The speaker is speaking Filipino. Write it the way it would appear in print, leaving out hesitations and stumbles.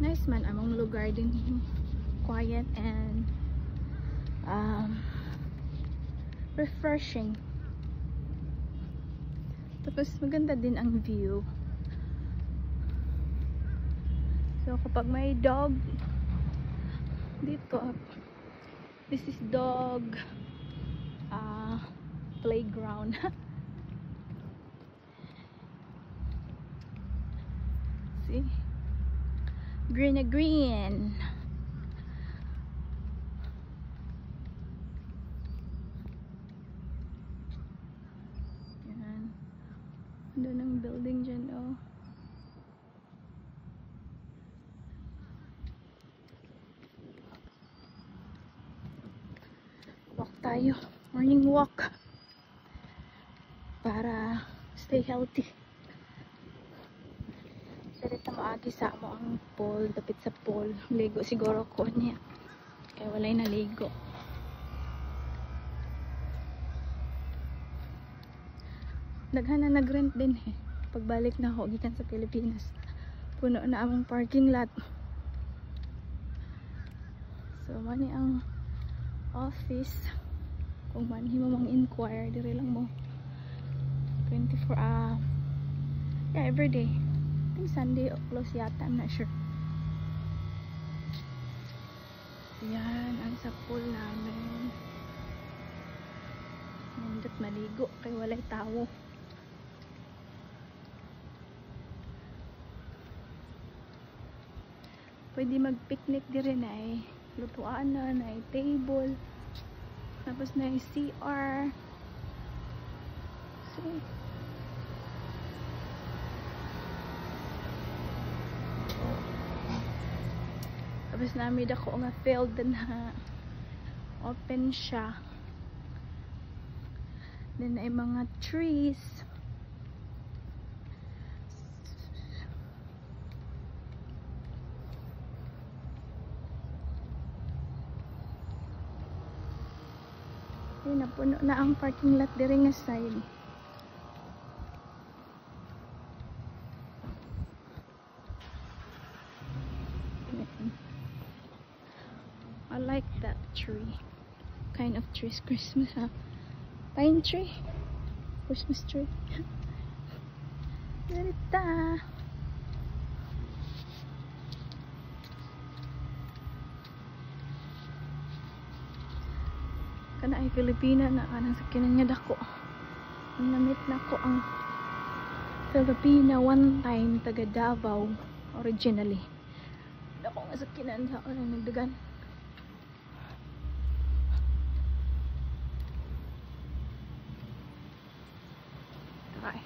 Nice man among lugar din. Quiet and refreshing. Tapos maganda din ang view. So kapag may dog dito, this is dog playground. See? Green na green. Yan. Doon ang building dyan, oh. Walk tayo. Morning walk. Para stay healthy. Sarita maagi sa mo ang pool. Dapit sa pool. Ligo siguro ko niya. Kaya walay naligo. Daghan na nag-rent din eh. Pagbalik na ako gikan sa Pilipinas. Puno na among parking lot. So mani ang office. Kung manhi mo mang inquire, dire lang mo. 24 yeah, everyday. I think Sunday close yata, I'm not sure. Yan ang sa pool namin. Nandot maligo kay walay tao. Pwede mag-picnic dire na eh. Lutuan na table. Tapos na CR. So, tapos namin ako nga field na open siya. Then ay mga trees. Ay, napuno na ang parking lot dire nga side. I like that tree. Kind of trees, Christmas, huh? Pine tree, Christmas tree. Ganita. Kana ay Pilipina na kanang sakinan nga dako. Namit na ko ang Filipina one time, taga Davao originally. Dako nga sakinan sa kanang nagdagan. Bye.